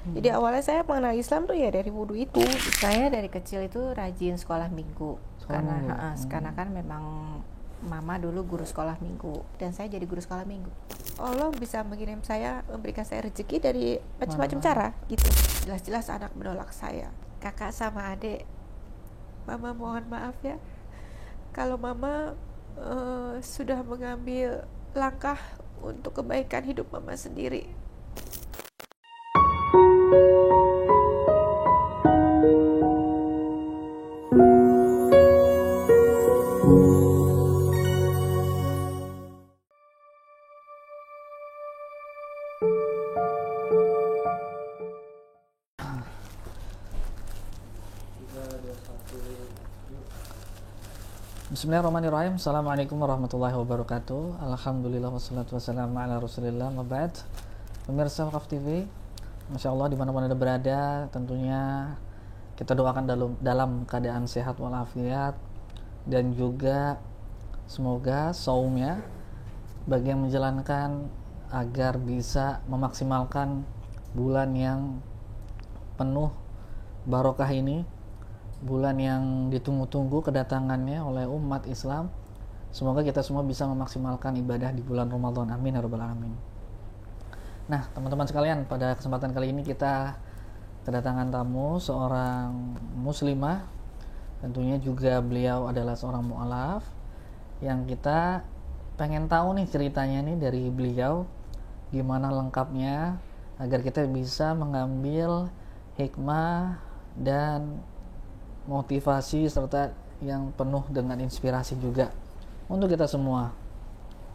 Jadi awalnya saya mengenal Islam tuh ya dari wudhu itu. Saya dari kecil itu rajin sekolah minggu. Karena kan memang mama dulu guru sekolah minggu dan saya jadi guru sekolah minggu. Allah bisa mengirim saya, memberikan saya rezeki dari macam-macam cara gitu. Jelas-jelas anak menolak saya. Kakak sama adik, mama mohon maaf ya kalau mama sudah mengambil langkah untuk kebaikan hidup mama sendiri. Bismillahirrahmanirrahim. Assalamualaikum warahmatullahi wabarakatuh. Alhamdulillah wassalatu wassalamu ala rasulillah. Mabad. Pemirsa Wakaf TV, Masya Allah dimana-mana Anda berada, tentunya kita doakan dalam keadaan sehat walafiat, dan juga semoga saumnya bagi yang menjalankan agar bisa memaksimalkan bulan yang penuh barokah ini, bulan yang ditunggu-tunggu kedatangannya oleh umat Islam. Semoga kita semua bisa memaksimalkan ibadah di bulan Ramadan. Amin ya rabbal alamin. Nah, teman-teman sekalian, pada kesempatan kali ini kita kedatangan tamu, seorang muslimah. Tentunya juga beliau adalah seorang mu'alaf yang kita pengen tahu nih ceritanya nih dari beliau, gimana lengkapnya agar kita bisa mengambil hikmah dan motivasi serta yang penuh dengan inspirasi juga untuk kita semua.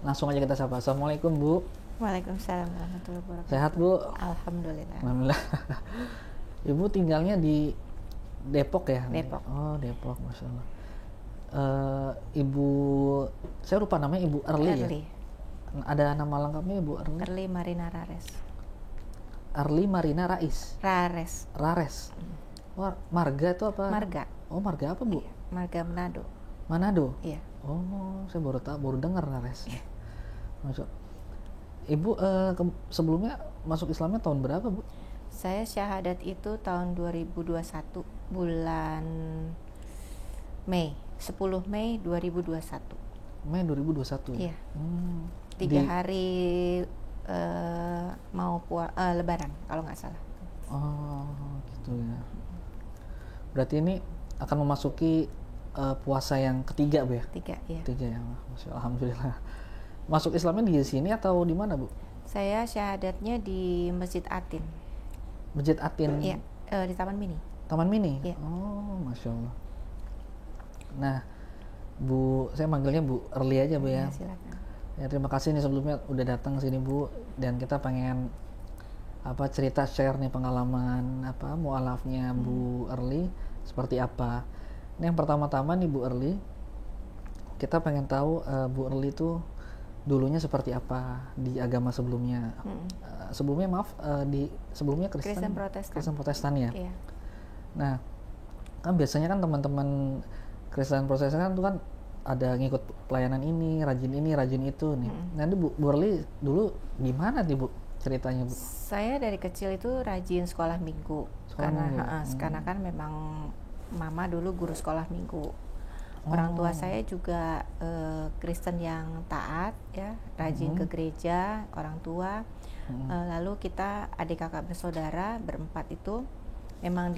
Langsung aja kita sapa. Assalamualaikum Bu. Waalaikumsalam warahmatullahi wabarakatuh. Sehat Bu? Alhamdulillah. Alhamdulillah. Ibu tinggalnya di Depok ya? Depok. Oh Depok, Masya Allah. Ibu, saya lupa namanya, Ibu Erli ya? Ada nama lengkapnya Ibu Erli? Erli Marina Rares. Erli Marina Rais? Rares. Oh, marga itu apa? Marga. Oh, marga apa Bu? Iya, marga Manado. Manado? Iya. Oh, saya baru dengar Rares. Masuk. Ibu sebelumnya masuk Islamnya tahun berapa Bu? Saya syahadat itu tahun 2021 bulan Mei, 10 Mei 2021. Mei 2021. Iya. 3 hari mau Lebaran kalau nggak salah. Oh, gitu ya. Berarti ini akan memasuki puasa yang ketiga Bu ya? Tiga ya. Masya Allah, alhamdulillah. Masuk Islamnya di sini atau di mana Bu? Saya syahadatnya di Masjid Atin. Masjid Atin? Iya, di Taman Mini. Taman Mini? Iya. Oh, Masya Allah. Nah, Bu, saya manggilnya Bu Erli aja Bu ya. Silakan. Ya, terima kasih nih sebelumnya udah datang ke sini Bu, dan kita pengen cerita share nih pengalaman mualafnya Bu Erli seperti apa. Ini yang pertama-tama nih Bu Erli, kita pengen tahu Bu Erli itu dulunya seperti apa di agama sebelumnya. Sebelumnya sebelumnya Kristen Protestan ya. Iya. Nah, kan biasanya kan teman-teman Kristen Protestan kan tuh kan ada ngikut pelayanan ini, rajin itu nih. Nanti Bu Erli dulu gimana nih Bu ceritanya Bu? Saya dari kecil itu rajin sekolah minggu. Karena kan memang mama dulu guru sekolah minggu. Orang tua saya juga Kristen yang taat ya, rajin ke gereja, orang tua. Lalu kita adik kakak bersaudara berempat itu memang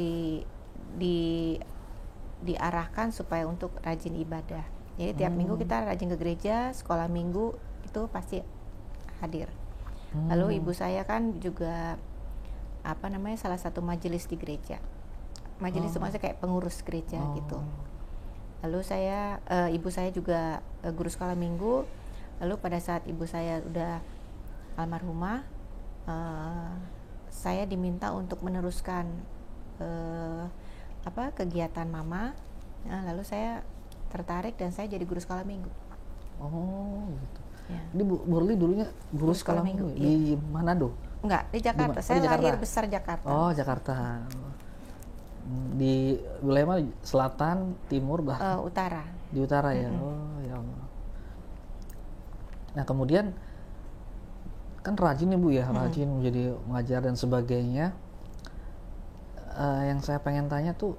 diarahkan supaya untuk rajin ibadah. Jadi tiap minggu kita rajin ke gereja, sekolah minggu itu pasti hadir. Lalu ibu saya kan juga salah satu majelis di gereja. Majelis itu maksudnya kayak pengurus gereja gitu. Lalu ibu saya juga guru sekolah minggu. Lalu pada saat ibu saya udah almarhumah, saya diminta untuk meneruskan kegiatan mama. Nah, lalu saya tertarik dan saya jadi guru sekolah minggu. Oh, gitu. Ya. Jadi Bu Erli dulunya guru sekolah minggu di Manado? Enggak, di Jakarta. Saya lahir besar Jakarta. Oh, Jakarta. Di wilayah mana? Selatan, timur, utara. Di utara ya. Oh ya Allah. Nah kemudian kan rajin nih Bu ya, rajin menjadi mengajar dan sebagainya. yang saya pengen tanya tuh,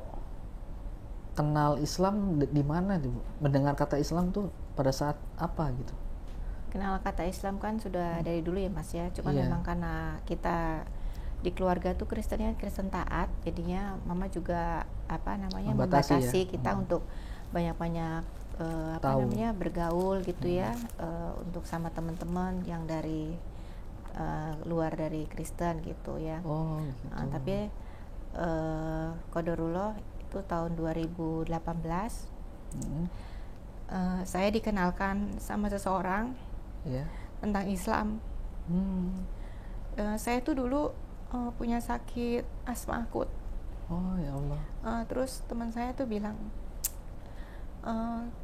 kenal Islam di mana Bu? Mendengar kata Islam tuh pada saat apa gitu? Kenal kata Islam kan sudah dari dulu ya Mas ya. Cuman Iya. memang karena kita di keluarga tuh Kristennya Kristen taat, jadinya Mama juga Membatasi ya. membatasi kita untuk banyak-banyak Tahu. bergaul gitu ya, untuk sama teman-teman yang dari luar dari Kristen gitu ya. Oh gitu. Tapi qadarullah itu tahun 2018 Mm, saya dikenalkan sama seseorang Iya. tentang Islam. Saya tuh dulu punya sakit asma akut. Oh ya Allah. Terus teman saya tuh bilang,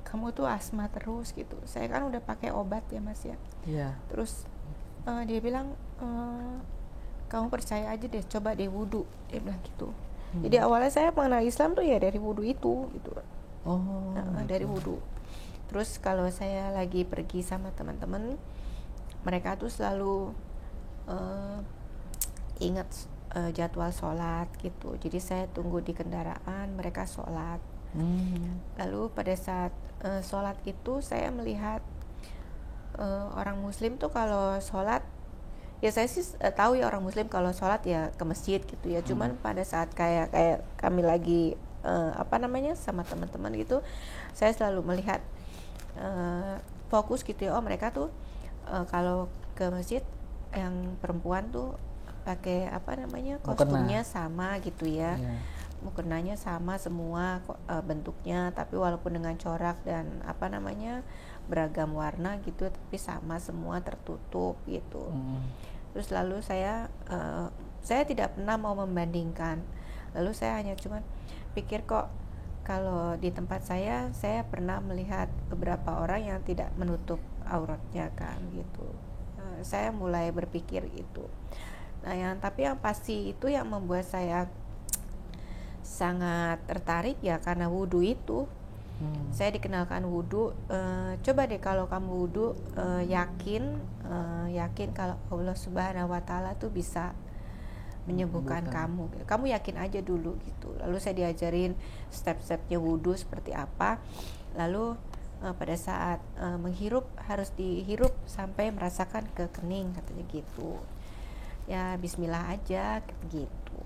kamu tuh asma terus gitu. Saya kan udah pakai obat ya Mas ya. Iya. Terus dia bilang, kamu percaya aja deh, coba deh wudhu. Dia bilang gitu. Jadi awalnya saya mengenal Islam tuh ya dari wudhu itu gitu. Oh. Dari wudhu. Terus kalau saya lagi pergi sama teman-teman, mereka tuh selalu ingat jadwal sholat gitu. Jadi saya tunggu di kendaraan, mereka sholat. Lalu pada saat sholat itu saya melihat orang Muslim tuh kalau sholat, ya saya sih tahu ya orang Muslim kalau sholat ya ke masjid gitu ya. Cuman pada saat kayak kami lagi sama teman-teman gitu, saya selalu melihat fokus gitu ya. Oh mereka tuh kalau ke masjid yang perempuan tuh pakai kostumnya sama gitu ya. Mukenanya sama semua bentuknya, tapi walaupun dengan corak dan beragam warna gitu, tapi sama semua tertutup gitu. Terus lalu saya tidak pernah mau membandingkan. Lalu saya hanya cuman pikir, kok kalau di tempat saya pernah melihat beberapa orang yang tidak menutup auratnya kan gitu. Saya mulai berpikir gitu. Nah tapi yang pasti itu yang membuat saya sangat tertarik ya karena wudhu itu. Saya dikenalkan wudhu, coba deh kalau kamu wudhu, yakin kalau Allah Subhanahu Wa Taala tuh bisa menyembuhkan kamu yakin aja dulu gitu. Lalu saya diajarin step-stepnya wudhu seperti apa. Lalu pada saat menghirup harus dihirup sampai merasakan ke kening katanya gitu. Ya Bismillah aja gitu.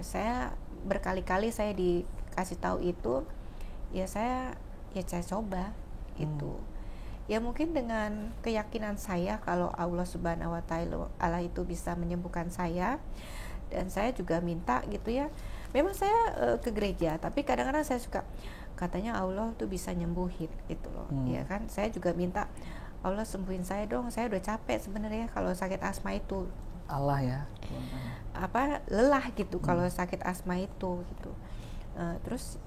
Saya berkali-kali saya dikasih tahu itu, ya saya coba gitu. Ya mungkin dengan keyakinan saya kalau Allah Subhanahu Wa Taala itu bisa menyembuhkan saya, dan saya juga minta gitu ya. Memang saya ke gereja, tapi kadang-kadang saya suka katanya Allah tuh bisa nyembuhin gitu loh. Ya kan, saya juga minta Allah sembuhin saya dong. Saya udah capek sebenarnya kalau sakit asma itu. Allah ya. Lelah gitu kalau sakit asma itu gitu. Terus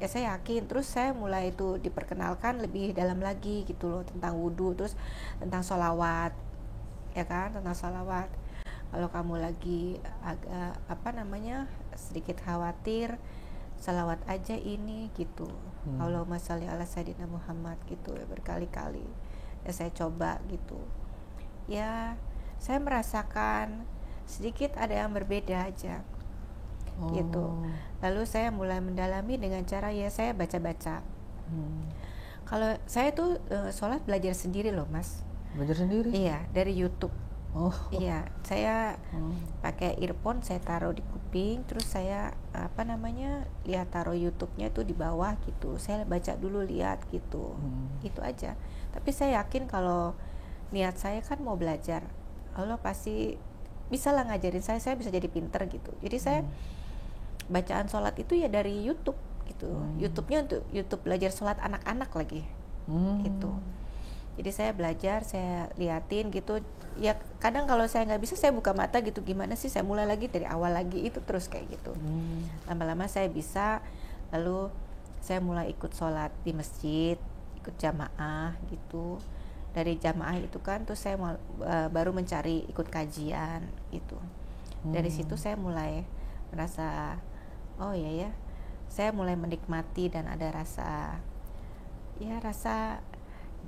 ya saya yakin, terus saya mulai itu diperkenalkan lebih dalam lagi gitu loh tentang wudhu, terus tentang sholawat ya kan, tentang sholawat. Kalau kamu lagi agak sedikit khawatir, sholawat aja ini gitu. Allahumma sholli ala sayyidina Muhammad gitu ya, berkali-kali ya saya coba gitu. Ya saya merasakan sedikit ada yang berbeda aja gitu. Lalu saya mulai mendalami dengan cara ya saya baca-baca. Kalau saya tuh sholat belajar sendiri loh Mas. Belajar sendiri? Iya, dari YouTube. Iya, saya pakai earphone, saya taruh di kuping, terus saya lihat taruh YouTube-nya tuh di bawah gitu. Saya baca dulu, lihat gitu. Itu aja. Tapi saya yakin kalau niat saya kan mau belajar, Allah pasti bisa lah ngajarin saya bisa jadi pinter gitu. Jadi saya bacaan sholat itu ya dari YouTube gitu. YouTube-nya untuk YouTube belajar sholat anak-anak lagi gitu. Jadi saya belajar, saya liatin gitu. Ya kadang kalau saya nggak bisa, saya buka mata gitu, gimana sih, saya mulai lagi dari awal lagi, itu terus kayak gitu. Lama-lama saya bisa. Lalu saya mulai ikut sholat di masjid, ikut jamaah gitu. Dari jamaah itu kan terus saya baru mencari ikut kajian gitu. Dari situ saya mulai merasa oh ya saya mulai menikmati dan ada rasa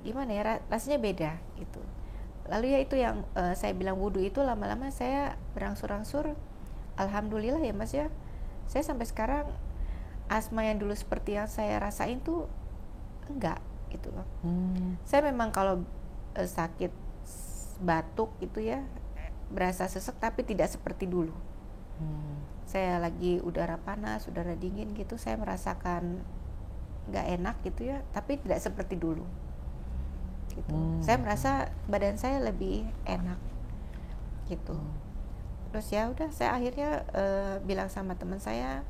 gimana ya, rasanya beda gitu. Lalu ya itu yang saya bilang wudhu itu, lama-lama saya berangsur-angsur alhamdulillah ya Mas ya, Saya sampai sekarang asma yang dulu seperti yang saya rasain tuh enggak gitu loh. Saya memang kalau sakit batuk gitu ya, berasa sesek tapi tidak seperti dulu. Saya lagi udara panas, udara dingin gitu, saya merasakan nggak enak gitu ya, tapi tidak seperti dulu gitu. Saya merasa badan saya lebih enak gitu. Terus ya udah, saya akhirnya bilang sama teman saya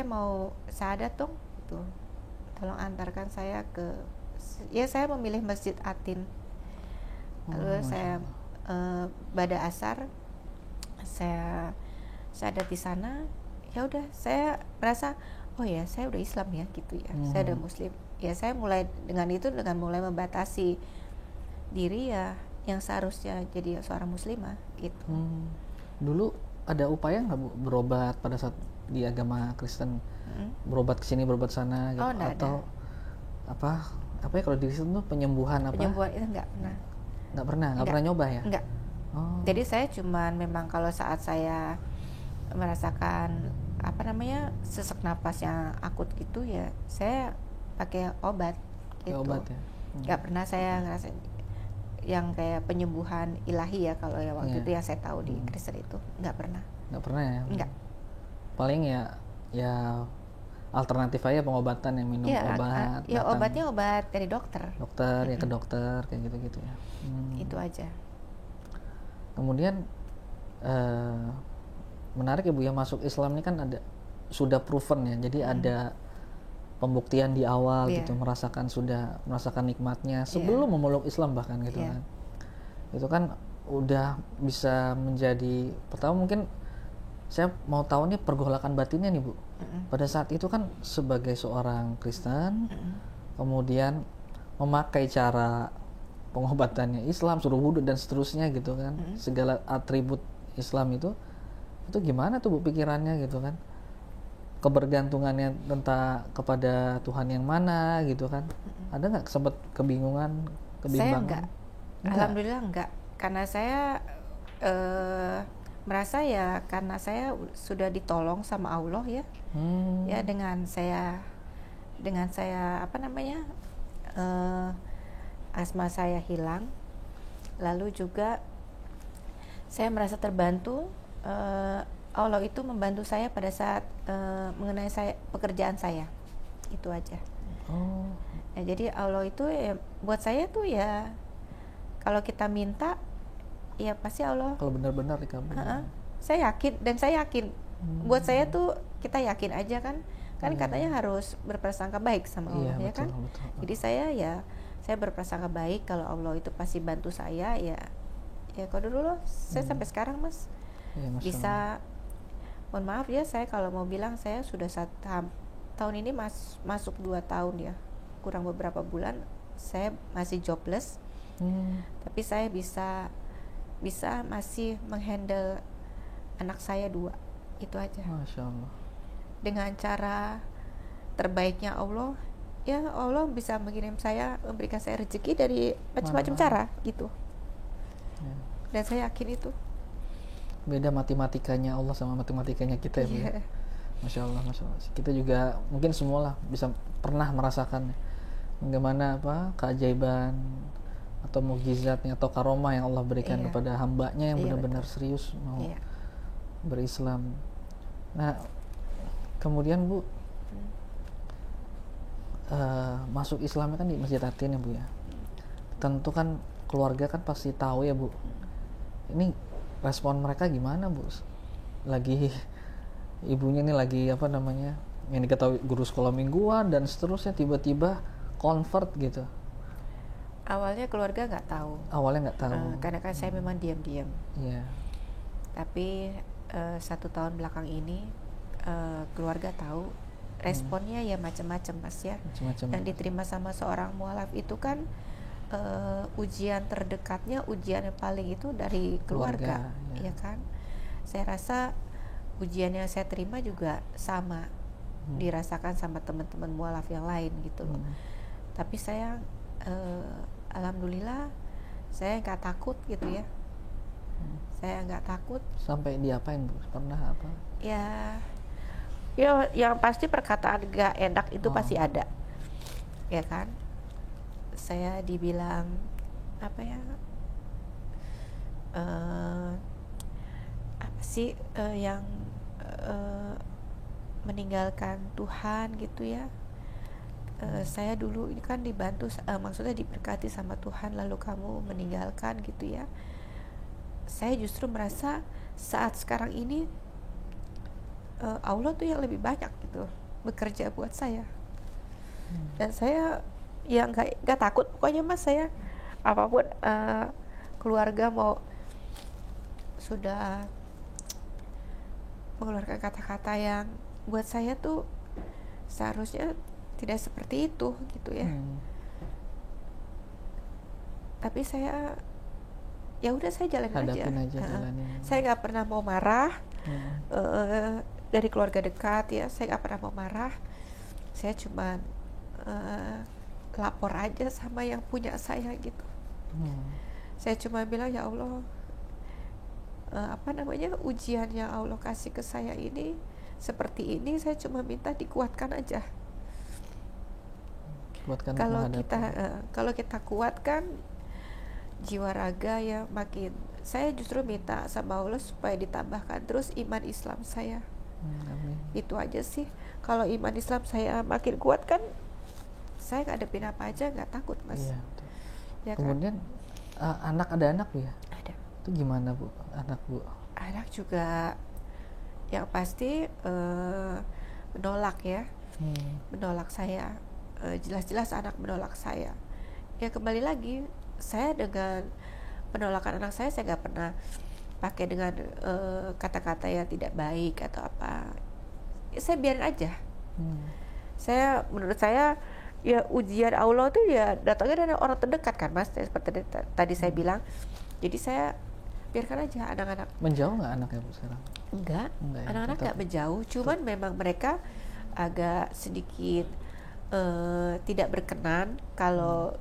mau syahadat dong gitu, tolong antarkan saya ke, ya saya memilih Masjid Atin. Lalu saya pada asar saya syahadat di sana. Ya udah, saya merasa oh ya saya udah Islam ya gitu ya, saya udah Muslim ya. Saya mulai dengan itu, dengan mulai membatasi diri ya yang seharusnya jadi seorang muslimah gitu. Dulu ada upaya nggak Bu berobat pada saat di agama Kristen? Berobat kesini berobat sana gitu, atau ada. apa ya kalau di Kristen tuh penyembuhan itu nggak pernah nyoba ya? Enggak. Jadi saya cuman memang kalau saat saya merasakan sesak napas yang akut gitu ya, saya pakai obat gitu. Obat ya? Nggak pernah saya ngerasain yang kayak penyembuhan ilahi ya, kalau ya waktu itu yang saya tahu di Kristen itu nggak pernah ya? Nggak. Paling ya alternatif aja pengobatan, yang minum obat ya obatnya obat dari dokter ya ke dokter kayak gitu ya. Itu aja. Kemudian menarik ya Bu ya, masuk Islam ini kan sudah proven ya, jadi ada pembuktian di awal gitu, merasakan nikmatnya sebelum memeluk Islam bahkan gitu kan. Itu kan udah bisa menjadi, pertama mungkin saya mau tahu nih pergolakan batinnya nih Bu. Pada saat itu kan sebagai seorang Kristen, kemudian memakai cara pengobatannya Islam, suruh wudhu dan seterusnya gitu kan, segala atribut Islam itu gimana tuh Bu pikirannya gitu kan, kebergantungannya kepada Tuhan yang mana gitu kan? Ada nggak sempat kebimbangan? Saya enggak. Alhamdulillah enggak, karena saya merasa ya karena saya sudah ditolong sama Allah ya. Ya dengan saya asma saya hilang, lalu juga saya merasa terbantu. Allah itu membantu saya pada saat mengenai pekerjaan saya, itu aja. Ya, jadi Allah itu ya, buat saya tuh ya kalau kita minta ya pasti Allah. Kalau benar-benar dikabulkan. Saya yakin, dan saya yakin. Buat saya tuh kita yakin aja kan katanya harus berprasangka baik sama Allah, ya kan. Betul. Jadi saya berprasangka baik kalau Allah itu pasti bantu saya ya kalau dulu saya sampai sekarang Mas bisa, mohon maaf ya, saya kalau mau bilang saya sudah tahun ini masuk 2 tahun ya, kurang beberapa bulan saya masih jobless, tapi saya bisa masih menghandle anak saya 2, itu aja. Masya Allah. Dengan cara terbaiknya Allah, ya Allah bisa memberikan saya rezeki dari macam-macam cara gitu. Dan saya yakin itu. Beda matematikanya Allah sama matematikanya kita ya Bu. Masya Allah. Kita juga mungkin semua lah bisa pernah merasakan bagaimana keajaiban atau mukjizatnya atau karomah yang Allah berikan kepada hambanya yang benar-benar serius mau berislam. Nah kemudian Bu masuk Islamnya kan di Masjid Atin ya Bu ya. Tentu kan keluarga kan pasti tahu ya Bu. Ini respon mereka gimana Bu? Lagi ibunya ini lagi yang diketahui guru sekolah mingguan dan seterusnya, tiba-tiba convert gitu. Awalnya keluarga nggak tahu. Karena kan saya memang diam-diam. Tapi 1 tahun belakang ini keluarga tahu. Responnya ya macam-macam Mas ya. Yang diterima sama seorang mualaf itu kan ujian terdekatnya, ujian yang paling itu dari keluarga ya kan. Saya rasa ujian yang saya terima juga sama dirasakan sama teman-teman mualaf yang lain gitu loh. Tapi saya alhamdulillah saya nggak takut gitu ya. Saya nggak takut. Sampai diapain Bu? Pernah apa? Ya Ya, yang pasti perkataan gak enak itu pasti ada, ya kan. Saya dibilang apa ya, apa sih, yang meninggalkan Tuhan gitu ya. Saya dulu ini kan dibantu, maksudnya diberkati sama Tuhan, lalu kamu meninggalkan gitu ya. Saya justru merasa saat sekarang ini Allah tuh yang lebih banyak gitu bekerja buat saya. Dan saya ya nggak takut pokoknya Mas, saya apapun keluarga mau sudah mengeluarkan kata-kata yang buat saya tuh seharusnya tidak seperti itu gitu ya. Tapi saya ya udah, saya jalanin aja. Saya nggak pernah mau marah. Dari keluarga dekat ya, saya nggak pernah mau marah. Saya cuma lapor aja sama yang punya saya gitu. Saya cuma bilang, ya Allah, ujian yang Allah kasih ke saya ini seperti ini, saya cuma minta dikuatkan aja. Kalau kita kuatkan jiwa raga ya, makin saya justru minta sama Allah supaya ditambahkan terus iman Islam saya. Itu aja sih. Kalau iman Islam saya makin kuat kan, saya ngadepin apa aja nggak takut Mas. Iya, Ya kemudian kan? Ada anak Bu ya? Ada. Itu gimana Bu, anak Bu? Anak juga yang pasti menolak ya, menolak saya. Jelas-jelas anak menolak saya. Ya kembali lagi, saya dengan penolakan anak saya nggak pernah pakai dengan kata-kata yang tidak baik atau apa. Ya, saya biarin aja. Menurut saya ya ujian Allah tuh ya datangnya dari orang terdekat kan Mas, seperti tadi saya bilang. Jadi saya biarkan aja anak-anak. Menjauh nggak anaknya Bu sekarang? Enggak ya, anak-anak nggak menjauh, cuman memang mereka agak sedikit tidak berkenan kalau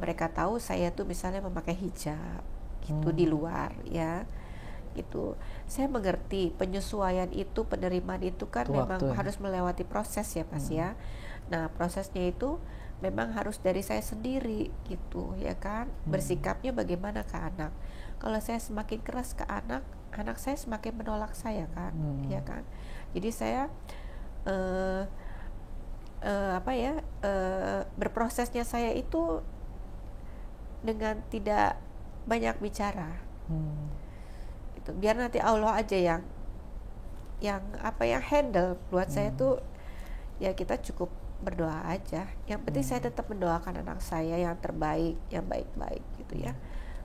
mereka tahu saya tuh misalnya memakai hijab gitu di luar ya gitu. Saya mengerti penyesuaian itu, penerimaan itu kan memang harus melewati proses ya Mas ya. Nah prosesnya itu memang harus dari saya sendiri gitu ya kan. Bersikapnya bagaimana ke anak. Kalau saya semakin keras ke anak, anak saya semakin menolak saya kan, ya kan. Jadi saya berprosesnya saya itu dengan tidak banyak bicara. Itu biar nanti Allah aja yang handle. Buat saya tuh ya kita cukup berdoa aja. Yang penting saya tetap mendoakan anak saya yang terbaik, yang baik-baik gitu ya.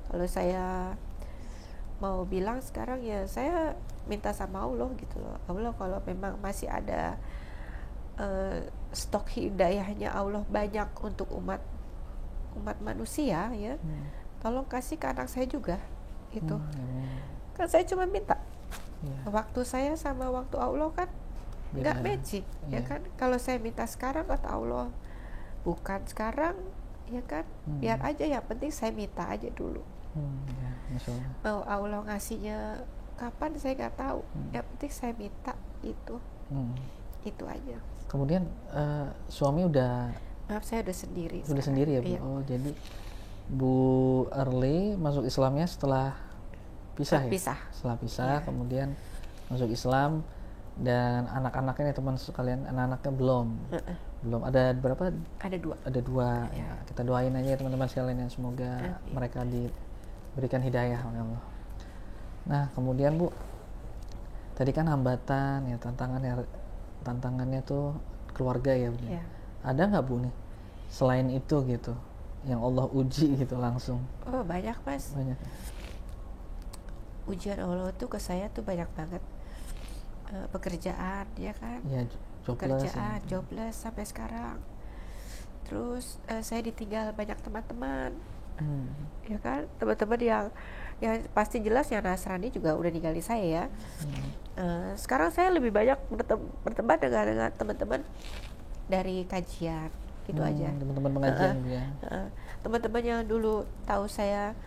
Kalau saya mau bilang sekarang ya saya minta sama Allah gitu loh. Allah kalau memang masih ada stok hidayahnya Allah banyak untuk umat manusia ya, tolong kasih ke anak saya juga itu. Kan saya cuma minta waktu saya sama waktu Allah kan nggak matching ya kan. Kalau saya minta sekarang kata Allah bukan sekarang ya kan, biar aja, yang penting saya minta aja dulu. Mau Allah ngasihnya kapan saya nggak tahu, yang penting saya minta itu. Itu aja. Kemudian suami udah, maaf saya udah sendiri. Udah sendiri ya Bu? Iya. Oh jadi Bu Early masuk Islamnya setelah pisah ya? Setelah pisah, iya. Kemudian masuk Islam. Dan anak-anaknya teman sekalian, anak-anaknya belum. Ada berapa? Ada dua. Ya, kita doain aja teman-teman sekalian, semoga mereka diberikan hidayah oleh Allah. Nah kemudian Bu, tadi kan hambatan ya, tantangannya tuh keluarga ya Bu. Ada nggak Bu nih selain itu gitu yang Allah uji gitu langsung? Oh banyak Mas. Banyak. Ujian Allah tuh ke saya tuh banyak banget. Pekerjaan ya kan ya, jobless sampai sekarang. Terus saya ditinggal banyak teman-teman ya kan, teman-teman yang pasti jelas yang Nasrani juga udah ninggalin saya ya. Sekarang saya lebih banyak berteman dengan teman-teman dari kajian gitu aja, teman-teman pengajian ya. Teman-teman yang dulu tahu saya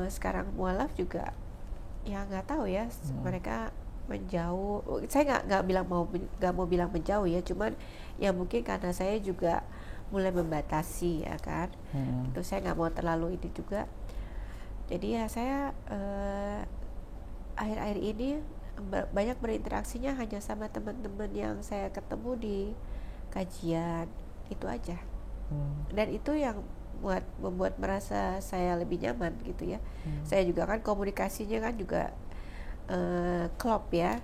sekarang mualaf juga ya nggak tahu ya, mereka menjauh, saya nggak mau bilang menjauh ya, cuman ya mungkin karena saya juga mulai membatasi ya kan, itu saya nggak mau terlalu ini juga. Jadi ya saya akhir-akhir ini banyak berinteraksinya hanya sama teman-teman yang saya ketemu di kajian itu aja. Dan itu yang membuat merasa saya lebih nyaman gitu ya. Saya juga kan komunikasinya kan juga klop ya,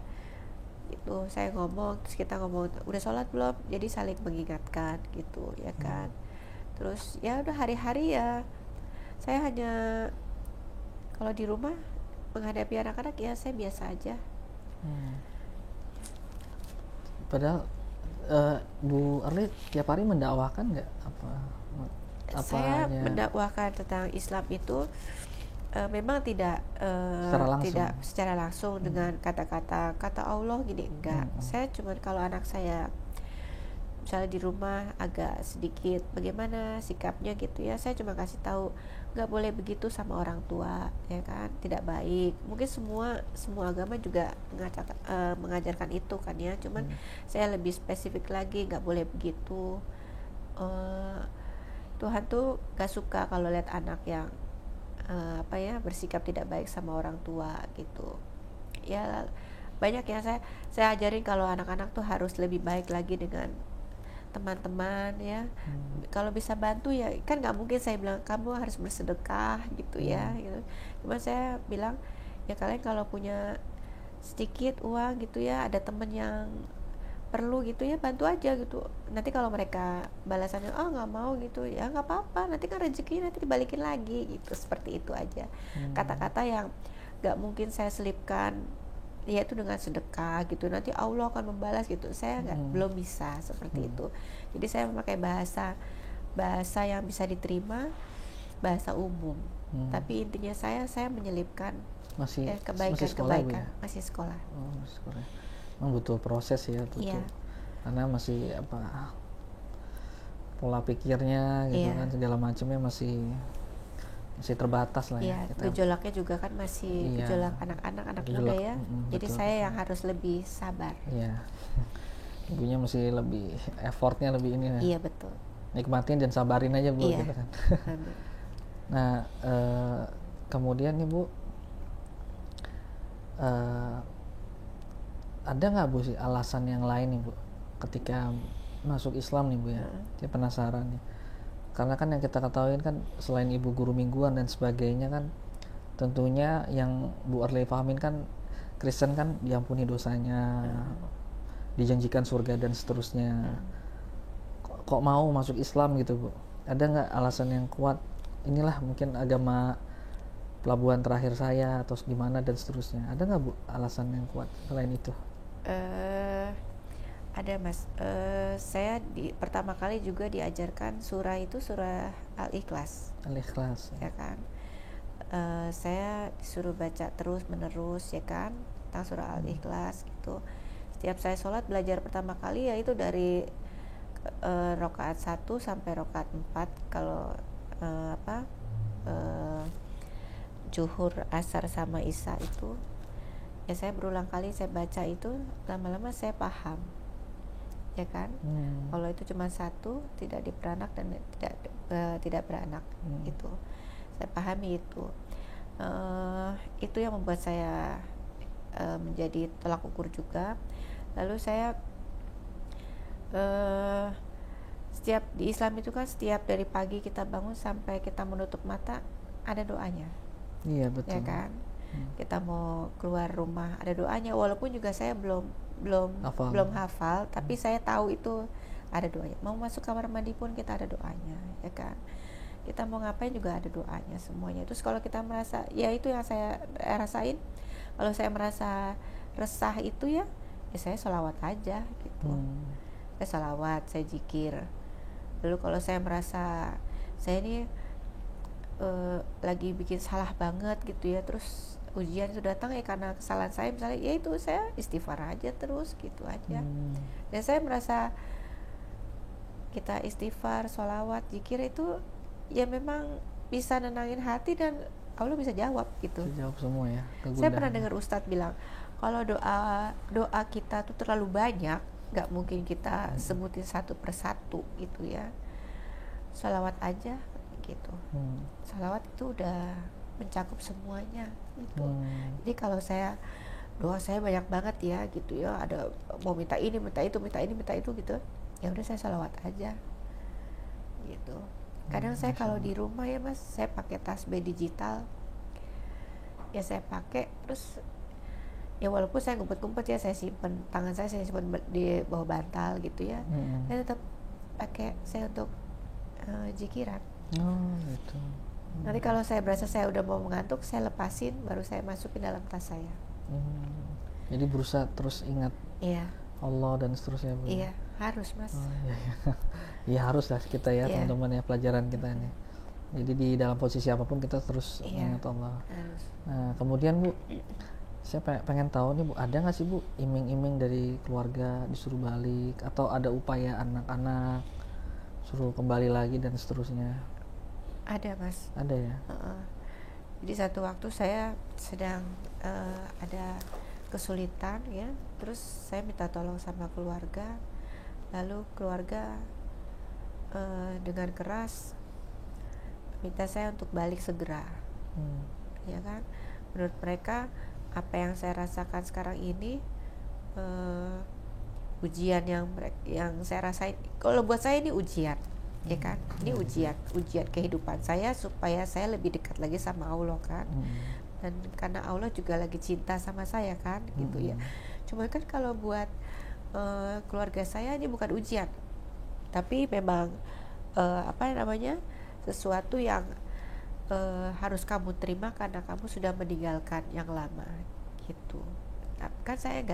itu saya ngomong terus kita ngomong udah sholat belum, jadi saling mengingatkan gitu ya kan. Terus ya udah hari-hari ya saya hanya kalau di rumah menghadapi anak-anak ya saya biasa aja. Padahal Bu Arli tiap hari mendakwahkan nggak saya mendakwahkan tentang Islam itu memang tidak secara langsung dengan kata Allah gini, enggak. Saya cuma kalau anak saya misalnya di rumah agak sedikit bagaimana sikapnya gitu ya, saya cuma kasih tahu nggak boleh begitu sama orang tua ya kan, tidak baik. Mungkin semua agama juga mengajarkan itu kan ya, cuman saya lebih spesifik lagi, nggak boleh begitu. Tuhan tuh gak suka kalau lihat anak yang bersikap tidak baik sama orang tua gitu ya. Banyak yang saya ajarin kalau anak-anak tuh harus lebih baik lagi dengan teman-teman ya. Kalau bisa bantu ya kan, nggak mungkin saya bilang kamu harus bersedekah gitu ya gitu. Cuma saya bilang ya kalian kalau punya sedikit uang gitu ya, ada temen yang perlu gitu ya, bantu aja gitu. Nanti kalau mereka balasannya nggak mau gitu ya nggak apa-apa, nanti kan rezeki nanti dibalikin lagi gitu. Seperti itu aja. Kata-kata yang nggak mungkin saya selipkan yaitu dengan sedekah gitu nanti Allah akan membalas gitu, saya belum bisa seperti itu. Jadi saya memakai bahasa yang bisa diterima, bahasa umum. Tapi intinya saya menyelipkan kebaikan. Masih sekolah. Memang butuh proses ya, karena masih pola pikirnya gitu kan, segala macamnya masih terbatas lah ya. Gejolaknya juga kan masih gejolak anak muda ya. Jadi betul. Saya yang harus lebih sabar. Iya. Ibunya mesti lebih effortnya lebih ini ya. Iya betul. Nikmatin dan sabarin aja Bu gitu kan. Nah kemudian nih Bu, ada nggak Bu sih alasan yang lain nih Bu ketika masuk Islam nih Bu ya? Saya penasaran nih. Karena kan yang kita ketahui kan selain ibu guru mingguan dan sebagainya kan, tentunya yang Bu Arli pahamin kan Kristen kan diampuni dosanya, dijanjikan surga dan seterusnya. Kok mau masuk Islam gitu Bu? Ada nggak alasan yang kuat? Inilah mungkin agama pelabuhan terakhir saya atau gimana dan seterusnya. Ada nggak Bu alasan yang kuat selain itu? Ada Mas. Saya pertama kali juga diajarkan surah Al-Ikhlas. Al-Ikhlas ya kan. Saya disuruh baca terus menerus ya kan tentang surah Al-Ikhlas gitu. Setiap saya sholat belajar pertama kali ya itu dari rakaat 1 sampai rakaat 4. Kalau Zuhur, Asar sama Isya itu ya saya berulang kali saya baca itu, lama-lama saya paham ya kan. Kalau itu cuma satu, tidak diperanak dan tidak beranak gitu, saya pahami itu. Itu yang membuat saya menjadi tolak ukur juga. Lalu saya setiap di Islam itu kan setiap dari pagi kita bangun sampai kita menutup mata ada doanya. Iya betul. Ya kan. Kita mau keluar rumah ada doanya, walaupun juga saya belum hafal, tapi saya tahu itu ada doanya. Mau masuk kamar mandi pun kita ada doanya, ya kan. Kita mau ngapain juga ada doanya semuanya. Terus kalau kita merasa, ya itu yang saya rasain. Kalau saya merasa resah itu ya saya sholawat aja gitu. Saya sholawat, saya zikir. Lalu kalau saya merasa saya ini lagi bikin salah banget gitu ya, terus ujian itu datang ya karena kesalahan saya misalnya, ya itu saya istighfar aja terus gitu aja. Dan saya merasa kita istighfar, sholawat, zikir itu ya memang bisa nenangin hati dan Allah bisa jawab gitu. Bisa jawab semua ya. Saya pernah dengar Ustadz bilang Kalau doa kita tuh terlalu banyak, nggak mungkin kita sebutin satu persatu gitu ya. Sholawat aja gitu. Sholawat itu udah mencakup semuanya gitu. Jadi kalau doa saya banyak banget ya gitu ya, ada mau minta ini, minta itu, minta ini, minta itu gitu, ya udah saya sholawat aja gitu. Kadang saya kalau di rumah ya Mas, saya pakai tasbih digital ya, saya pakai terus ya, walaupun saya ngumpet-ngumpet ya, saya simpen tangan saya simpen di bawah bantal gitu ya, saya tetap pakai saya untuk zikiran. Gitu. Nanti kalau saya berasa saya udah mau mengantuk, saya lepasin, baru saya masukin dalam tas saya. Jadi berusaha terus ingat Iya. Allah dan seterusnya, Bu. Iya, harus Mas. Ya harus lah kita ya, teman-teman ya, pelajaran kita ini. Jadi di dalam posisi apapun kita terus ingat Allah. Harus. Nah kemudian Bu, saya pengen tahu nih Bu, ada nggak sih Bu iming-iming dari keluarga disuruh balik, atau ada upaya anak-anak suruh kembali lagi dan seterusnya? Ada Mas. Ada ya. Jadi satu waktu saya sedang ada kesulitan ya, terus saya minta tolong sama keluarga, lalu keluarga dengan keras minta saya untuk balik segera. Ya kan, menurut mereka apa yang saya rasakan sekarang ini ujian yang saya rasain. Kalau buat saya ini ujian, ya kan, ini ujian kehidupan saya supaya saya lebih dekat lagi sama Allah kan. Dan karena Allah juga lagi cinta sama saya kan, gitu ya. Cuma kan kalau buat keluarga saya ini bukan ujian, tapi memang sesuatu yang harus kamu terima karena kamu sudah meninggalkan yang lama gitu. Tapi kan saya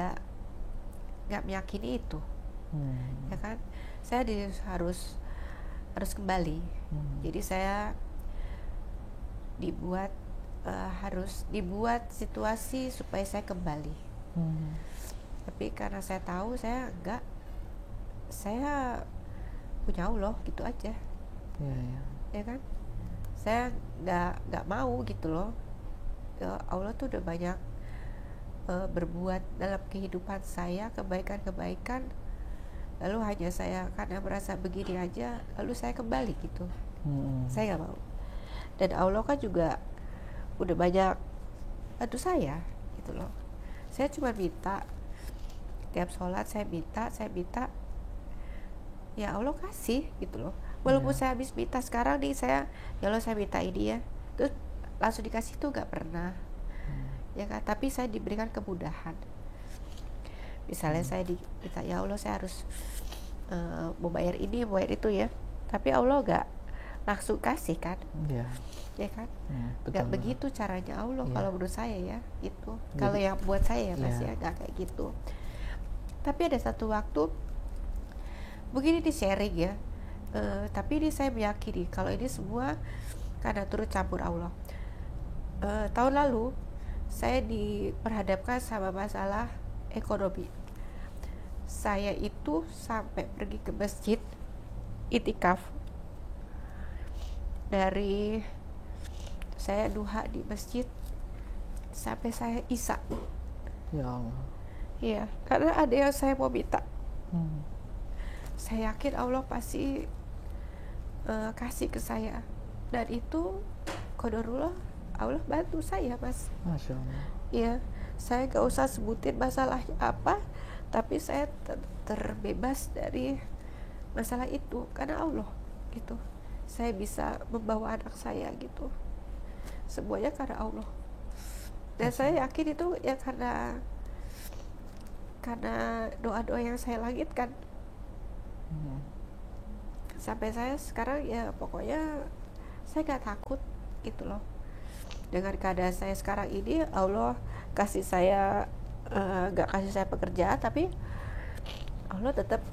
nggak meyakini itu, ya kan. Saya harus kembali. Jadi saya harus dibuat situasi supaya saya kembali. Tapi karena saya tahu saya punya Allah gitu aja. Ya kan, saya nggak mau gitu loh. Allah tuh udah banyak berbuat dalam kehidupan saya, kebaikan-kebaikan, lalu hanya saya karena merasa begini aja lalu saya kembali gitu. Saya nggak mau. Dan Allah kan juga udah banyak bantu saya gitu loh. Saya cuma minta, tiap sholat saya minta, ya Allah kasih gitu loh. Walaupun saya habis minta sekarang nih, ya Allah saya minta ini ya, terus langsung dikasih tuh nggak pernah. Ya kan, tapi saya diberikan kemudahan. Misalnya saya diminta, ya Allah saya harus mau bayar ini, mau bayar itu ya, tapi Allah nggak langsung kasih kan. Ya kan, nggak begitu caranya Allah kalau menurut saya ya itu. Kalau yang buat saya ya Mas ya, nggak kayak gitu. Tapi ada satu waktu begini di sharing ya, tapi ini saya meyakini kalau ini semua karena turut campur Allah. Tahun lalu saya diperhadapkan sama masalah ekonomi. Saya itu sampai pergi ke masjid itikaf, dari saya duha di masjid sampai saya isya. Ya Allah. Iya, karena ada yang saya mau minta. Saya yakin Allah pasti kasih ke saya, dan itu qadarullah, Allah bantu saya Mas. Masya Allah. Iya, saya gak usah sebutin masalahnya apa, tapi saya terbebas dari masalah itu karena Allah gitu. Saya bisa membawa anak saya gitu, semuanya karena Allah. Dan saya yakin itu ya karena doa-doa yang saya langitkan. Sampai saya sekarang ya pokoknya saya gak takut gitu loh. Dengan keadaan saya sekarang ini, Allah kasih saya gak kasih saya pekerjaan, tapi Allah tetap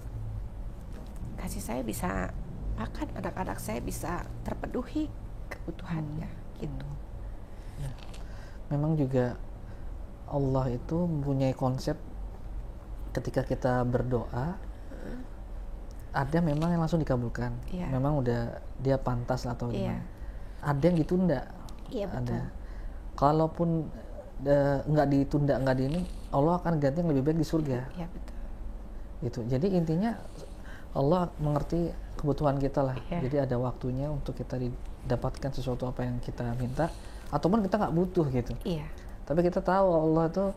kasih saya bisa makan, anak-anak saya bisa terpenuhi kebutuhannya gitu. Ya. Memang juga Allah itu mempunyai konsep ketika kita berdoa, ada memang yang langsung dikabulkan. Memang udah dia pantas atau gimana. Ada yang gitu enggak? Iya, betul. Ada. Kalaupun nggak ditunda, nggak di ini, Allah akan ganti yang lebih baik di surga. Ya betul. Gitu. Jadi intinya Allah mengerti kebutuhan kita lah. Ya. Jadi ada waktunya untuk kita didapatkan sesuatu apa yang kita minta, ataupun kita nggak butuh gitu. Iya. Tapi kita tahu Allah tuh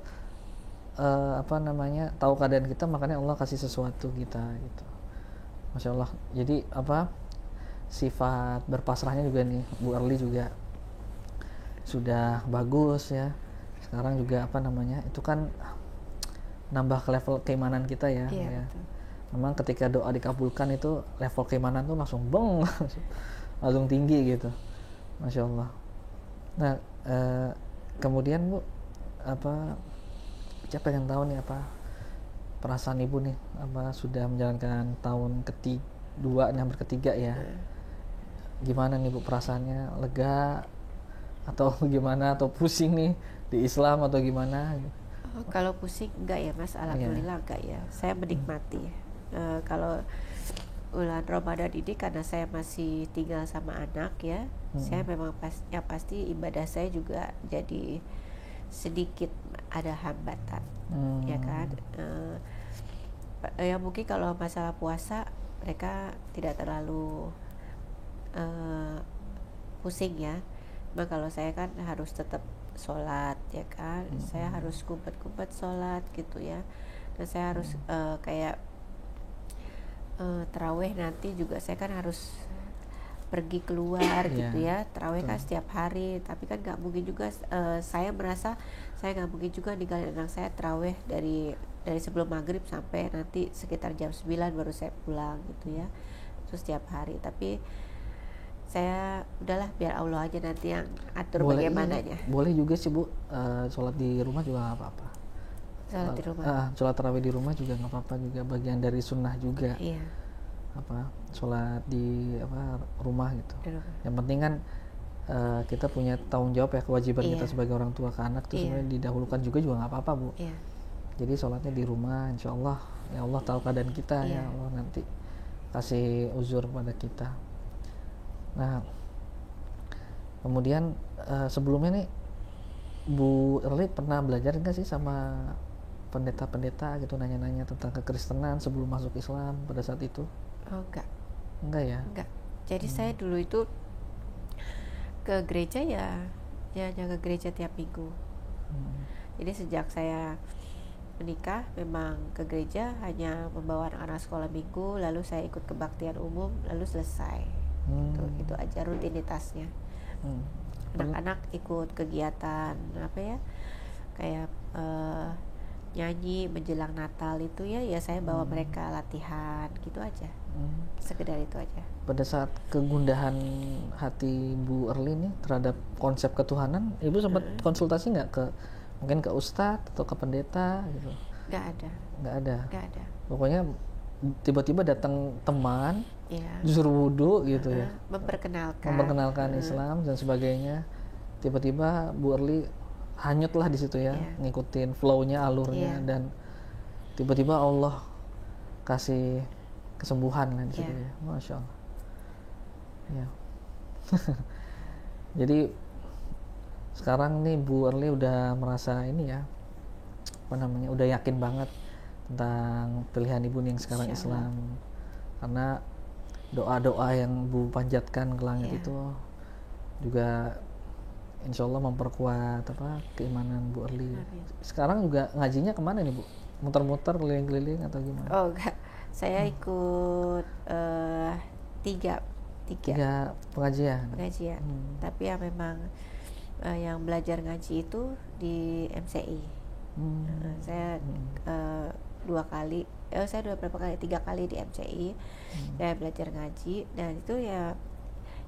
tahu keadaan kita, makanya Allah kasih sesuatu kita gitu. Masya Allah. Jadi sifat berpasrahnya juga nih Bu Erli juga sudah bagus ya. Sekarang juga itu kan nambah ke level keimanan kita ya. Iya, ya. betul. Memang ketika doa dikabulkan itu level keimanan tuh langsung langsung tinggi gitu. Masya Allah. Nah kemudian Bu, saya pengen tahu nih perasaan Ibu nih, sudah menjalankan tahun kedua, hampir ketiga ya. Gimana nih Bu perasaannya, lega atau gimana, atau pusing nih di Islam atau gimana? Kalau pusing enggak ya Mas, alhamdulillah enggak ya. Saya menikmati. Kalau bulan Ramadan ini karena saya masih tinggal sama anak ya, saya memang pasti ibadah saya juga jadi sedikit ada hambatan, ya kan. Ya mungkin kalau masalah puasa mereka tidak terlalu pusing ya. Nah, kalau saya kan harus tetap sholat ya kan, saya harus kumpet-kumpet sholat gitu ya, dan saya harus kayak taraweh nanti juga saya kan harus pergi keluar gitu ya. Taraweh kan setiap hari, tapi kan nggak mungkin juga saya merasa saya nggak mungkin juga ninggalin anak saya taraweh dari sebelum maghrib sampai nanti sekitar jam 9 baru saya pulang gitu ya. Terus setiap hari, tapi saya udahlah biar Allah aja nanti yang atur bagaimananya. Boleh juga sih Bu, sholat di rumah juga nggak apa-apa. Sholat di rumah. Sholat tarawih di rumah juga nggak apa-apa, juga bagian dari sunnah juga. Iya. Sholat di rumah gitu. Yang penting kan kita punya tanggung jawab ya, kewajiban kita sebagai orang tua ke anak tuh sebenarnya didahulukan juga nggak apa-apa Bu. Iya. Jadi sholatnya di rumah, insya Allah ya Allah tahu keadaan kita ya Allah nanti kasih uzur pada kita. Nah, kemudian sebelumnya nih Bu Erli pernah belajar nggak sih sama pendeta-pendeta gitu, nanya-nanya tentang kekristenan sebelum masuk Islam pada saat itu? Oh enggak ya? Enggak. Jadi saya dulu itu ke gereja ya jaga gereja tiap minggu. Jadi sejak saya menikah memang ke gereja hanya membawa anak-anak sekolah minggu, lalu saya ikut kebaktian umum, lalu selesai. Itu aja rutinitasnya. Anak-anak ikut kegiatan kayak nyanyi menjelang Natal itu ya saya bawa mereka latihan gitu aja. Sekedar itu aja. Pada saat kegundahan hati Bu Erli nih terhadap konsep ketuhanan, Ibu sempat konsultasi nggak mungkin ke ustadz atau ke pendeta gitu? Nggak ada. Pokoknya tiba-tiba datang teman, justru wudhu gitu ya, memperkenalkan Islam dan sebagainya. Tiba-tiba Bu Erli hanyut lah di situ ya, ngikutin flow-nya, alurnya, dan tiba-tiba Allah kasih kesembuhan lah di situ ya, Masya Allah. Ya. Jadi sekarang nih Bu Erli udah merasa ini ya, udah yakin banget tentang pilihan Ibu nih yang sekarang Islam, karena doa-doa yang Bu panjatkan ke langit itu juga insya Allah memperkuat keimanan Bu Erli. Sekarang juga ngajinya kemana nih Bu? Muter-muter keliling-keliling atau gimana? Oh enggak, saya ikut tiga pengajian. Tapi ya memang yang belajar ngaji itu di MCI. Saya 2 kali, saya udah berapa kali, 3 kali di MCI. Saya belajar ngaji, dan itu ya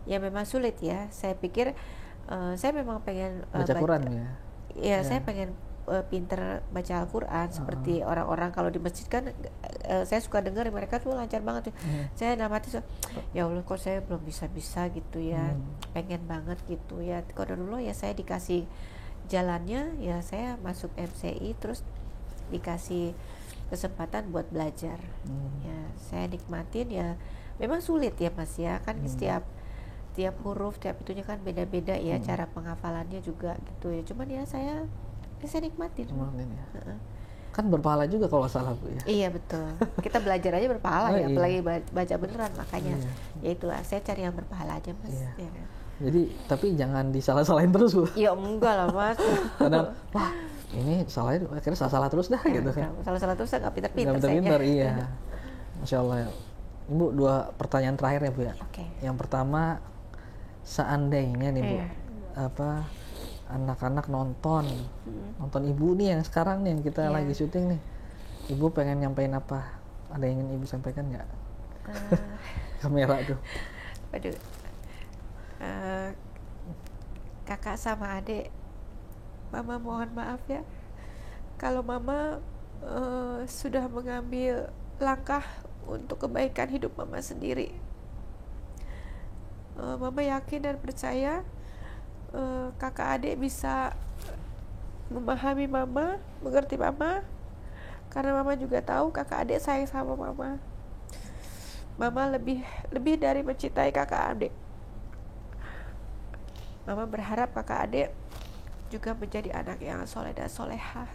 memang sulit ya. Saya pikir saya memang pengen baca Quran ya. Saya pengen pinter baca Al-Quran seperti orang-orang kalau di masjid kan. Saya suka dengar mereka tuh lancar banget tuh. Saya dalam hati ya Allah, kok saya belum bisa gitu ya. Pengen banget gitu ya. Kalau dulu ya saya dikasih jalannya ya, saya masuk MCI terus dikasih kesempatan buat belajar. Ya saya nikmatin ya. Memang sulit ya Mas ya, kan setiap huruf, tiap itunya kan beda-beda ya, cara penghafalannya juga gitu ya. Cuman ya saya saya nikmatin. Ya. Kan berpahala juga kalau salah Bu ya. Iya betul. Kita belajar aja berpahala ya, iya. apalagi baca beneran, makanya ya itulah saya cari yang berpahala aja Mas. Iya. Ya, kan? Jadi tapi jangan disalah-salahin terus Bu. Ya enggak lah Mas. Kadang wah ini salahnya akhirnya salah terus dah gitu kan. Salah terus saya nggak pintar-pintar. Nggak pintar iya. Masya Allah ya. Ibu, 2 pertanyaan terakhir ya Bu ya. Yang pertama, seandainya nih Bu, anak-anak nonton ibu nih yang sekarang nih yang kita lagi syuting nih, ibu pengen nyampein apa? Ada yang ingin ibu sampaikan nggak? Kamera tuh. Waduh, kakak sama adik, mama mohon maaf ya kalau mama sudah mengambil langkah untuk kebaikan hidup mama sendiri. Mama yakin dan percaya kakak adik bisa memahami mama, mengerti mama, karena mama juga tahu kakak adik sayang sama mama. Mama lebih dari mencintai kakak adik. Mama berharap kakak adik juga menjadi anak yang soleh dan solehah.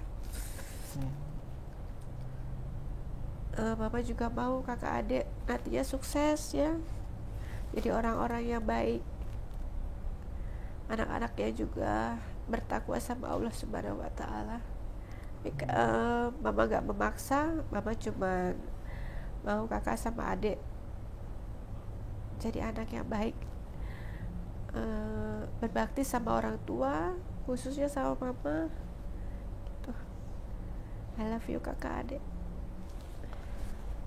Mama juga mau kakak adik nantinya sukses ya, jadi orang-orang yang baik, anak-anaknya juga bertakwa sama Allah Subhanahu wa Ta'ala. Mama gak memaksa, mama cuma mau kakak sama adik jadi anak yang baik, berbakti sama orang tua, khususnya sama mama gitu. I love you kakak adik.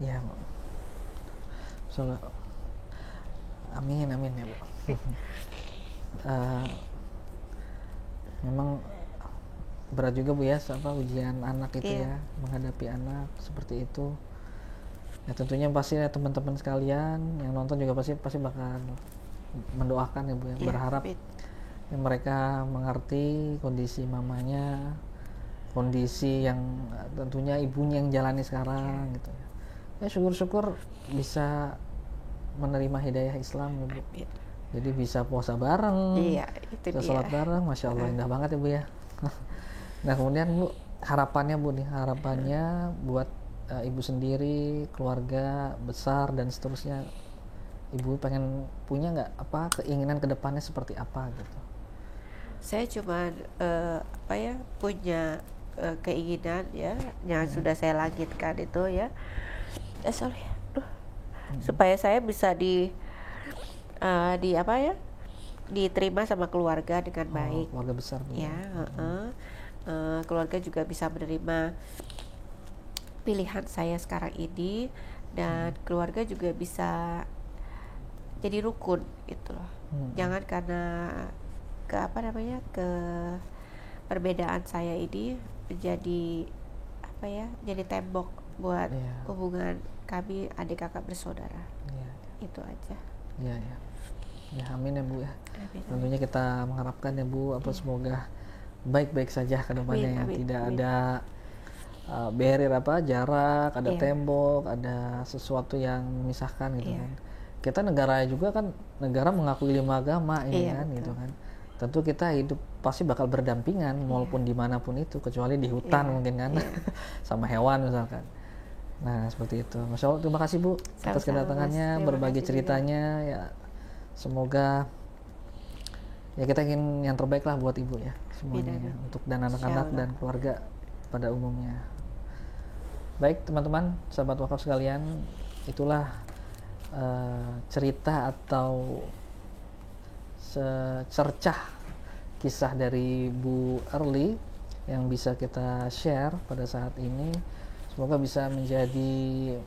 Ya Bu. Amin ya Bu. Memang berat juga Bu ya, ujian anak itu ya, menghadapi anak seperti itu. Ya tentunya pasti ya teman-teman sekalian yang nonton juga pasti bakal mendoakan ya Bu ya, berharap ya, mereka mengerti kondisi mamanya, kondisi yang tentunya ibunya yang jalani sekarang gitu ya. Ya syukur-syukur bisa menerima hidayah Islam ya Bu. Jadi bisa puasa bareng, bisa sholat bareng, Masya Allah indah banget ya Bu ya. Nah kemudian Bu, harapannya buat ibu sendiri, keluarga besar dan seterusnya, ibu pengen punya nggak keinginan kedepannya seperti apa gitu? Saya cuma punya keinginan ya, yang sudah saya langitkan itu ya. Supaya saya bisa diterima sama keluarga dengan baik. Keluarga besar ya. Keluarga juga bisa menerima pilihan saya sekarang ini, dan keluarga juga bisa jadi rukun gitu loh. Jangan karena ke perbedaan saya ini menjadi jadi tembok buat hubungan kami adik kakak bersaudara. Itu aja. Ya amin ya Bu ya. Tentunya kita mengharapkan ya Bu, semoga baik-baik saja ke depannya, yang tidak ada barrier jarak, ada tembok, ada sesuatu yang memisahkan gitu kan. Kita negara juga kan mengakui 5 agama ini kan betul. Gitu kan. Tentu kita hidup pasti bakal berdampingan walaupun dimanapun itu, kecuali di hutan mungkin kan sama hewan misalkan. Nah seperti itu. Masya Allah, terima kasih Bu atas kedatangannya, berbagi ceritanya ya. Semoga ya kita ingin yang terbaik lah buat ibu ya semuanya ya, untuk dan anak-anak dan keluarga pada umumnya. Baik teman-teman, sahabat wakaf sekalian, itulah cerita atau secercah kisah dari Bu Early yang bisa kita share pada saat ini. Semoga bisa menjadi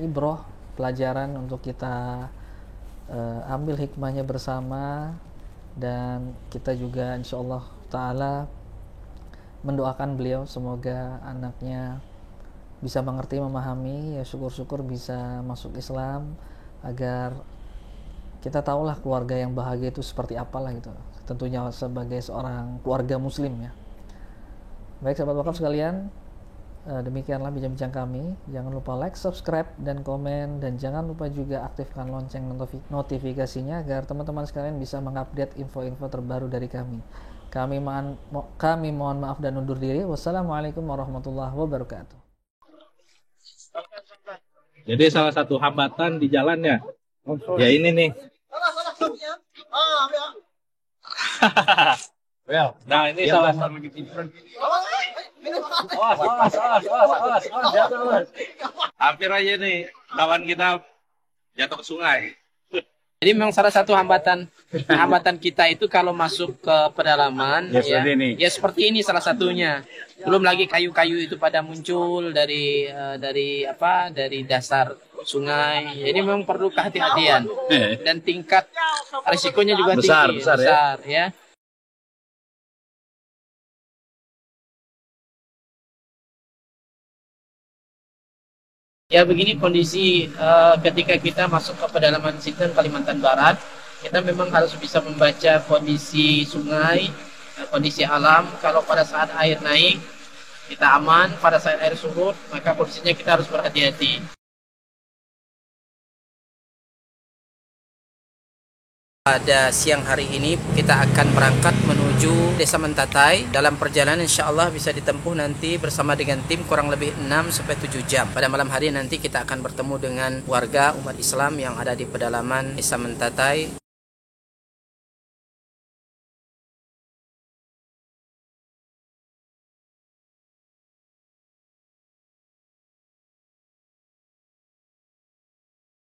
ibroh, pelajaran untuk kita ambil hikmahnya bersama, dan kita juga insyaallah ta'ala mendoakan beliau semoga anaknya bisa mengerti, memahami, ya syukur-syukur bisa masuk Islam, agar kita tahulah keluarga yang bahagia itu seperti apalah gitu, tentunya sebagai seorang keluarga muslim ya. Baik sahabat wakaf sekalian, demikianlah bincang-bincang kami. Jangan lupa like, subscribe, dan komen, dan jangan lupa juga aktifkan lonceng notifikasinya agar teman-teman sekalian bisa mengupdate info-info terbaru dari kami. Kami mohon maaf dan undur diri. Wassalamualaikum warahmatullahi wabarakatuh. Jadi salah satu hambatan di jalannya, ya ini nih. Nah ini salah satu. Hampir aja nih kawan kita jatuh ke sungai. Jadi memang salah satu hambatan kita itu kalau masuk ke pedalaman ya seperti ini salah satunya. Belum lagi kayu-kayu itu pada muncul dari dasar sungai. Jadi memang perlu kehati-hatian dan tingkat risikonya juga tinggi, besar ya. Ya begini kondisi ketika kita masuk ke pedalaman Sinten, Kalimantan Barat, kita memang harus bisa membaca kondisi sungai, kondisi alam. Kalau pada saat air naik, kita aman. Pada saat air surut, maka kondisinya kita harus berhati-hati. Pada siang hari ini kita akan berangkat menuju Desa Mentatai. Dalam perjalanan insya Allah bisa ditempuh nanti bersama dengan tim kurang lebih 6-7 jam. Pada malam hari nanti kita akan bertemu dengan warga umat Islam yang ada di pedalaman Desa Mentatai.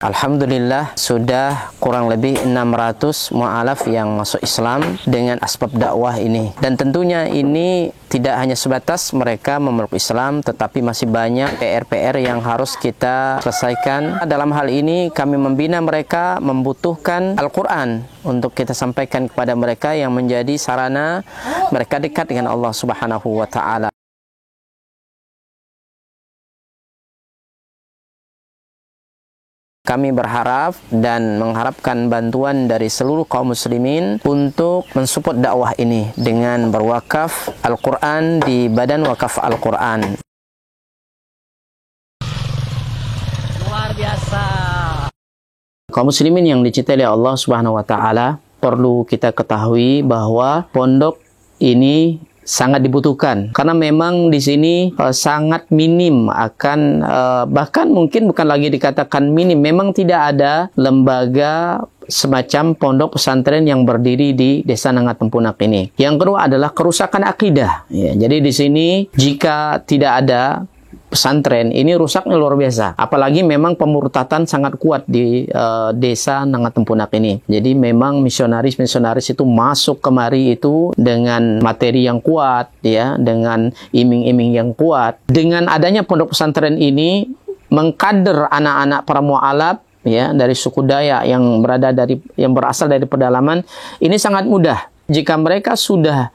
Alhamdulillah sudah kurang lebih 600 mu'alaf yang masuk Islam dengan asbab dakwah ini. Dan tentunya ini tidak hanya sebatas mereka memeluk Islam, tetapi masih banyak PR-PR yang harus kita selesaikan. Dalam hal ini kami membina mereka membutuhkan Al-Quran untuk kita sampaikan kepada mereka yang menjadi sarana mereka dekat dengan Allah Subhanahu wa Ta'ala. Kami berharap dan mengharapkan bantuan dari seluruh kaum muslimin untuk mensupport dakwah ini dengan berwakaf Al-Quran di Badan Wakaf Al-Quran. Luar biasa. Kaum muslimin yang dicintai oleh Allah Subhanahu wa Ta'ala, perlu kita ketahui bahwa pondok ini sangat dibutuhkan karena memang di sini sangat minim akan bahkan mungkin bukan lagi dikatakan minim, memang tidak ada lembaga semacam pondok pesantren yang berdiri di Desa Nangatempunak ini. Yang kedua adalah kerusakan akidah. Ya, jadi di sini jika tidak ada pesantren ini rusaknya luar biasa. Apalagi memang pemurtatan sangat kuat di Desa Nangatempunak ini. Jadi memang misionaris-misionaris itu masuk kemari itu dengan materi yang kuat, ya, dengan iming-iming yang kuat. Dengan adanya pondok pesantren ini mengkader anak-anak para mu'alaf, ya, dari suku Dayak yang berasal dari pedalaman ini sangat mudah. Jika mereka sudah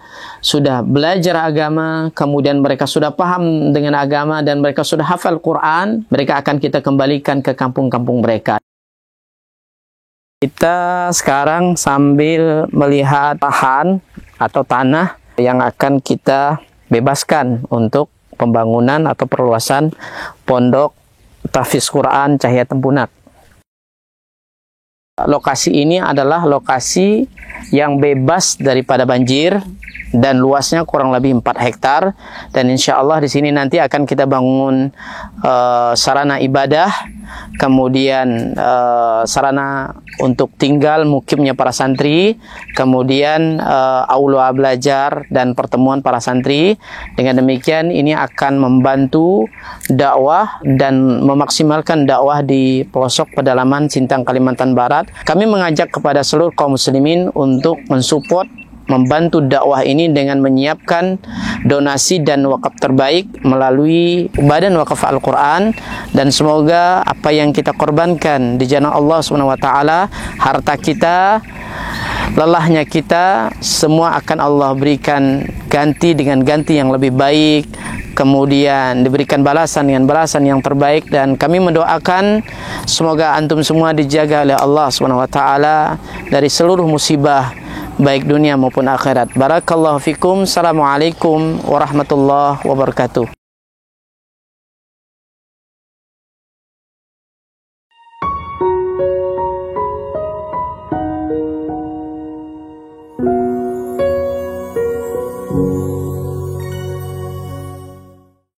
belajar agama, kemudian mereka sudah paham dengan agama dan mereka sudah hafal Quran, mereka akan kita kembalikan ke kampung-kampung mereka. Kita sekarang sambil melihat lahan atau tanah yang akan kita bebaskan untuk pembangunan atau perluasan pondok tahfiz Quran Cahaya Tempunak. Lokasi ini adalah lokasi yang bebas daripada banjir dan luasnya kurang lebih 4 hektar, dan insya Allah di sini nanti akan kita bangun sarana ibadah, kemudian sarana untuk tinggal mukimnya para santri, kemudian aula belajar dan pertemuan para santri. Dengan demikian ini akan membantu dakwah dan memaksimalkan dakwah di pelosok pedalaman Sintang Kalimantan Barat. Kami mengajak kepada seluruh kaum muslimin untuk mensupport, membantu dakwah ini dengan menyiapkan donasi dan wakaf terbaik melalui Badan Wakaf Al-Quran, dan semoga apa yang kita korbankan di jalan Allah SWT, harta kita, lelahnya kita, semua akan Allah berikan ganti dengan ganti yang lebih baik, kemudian diberikan balasan dengan balasan yang terbaik. Dan kami mendoakan semoga antum semua dijaga oleh Allah SWT dari seluruh musibah baik dunia maupun akhirat. Barakallahu fikum. Assalamualaikum warahmatullahi wabarakatuh.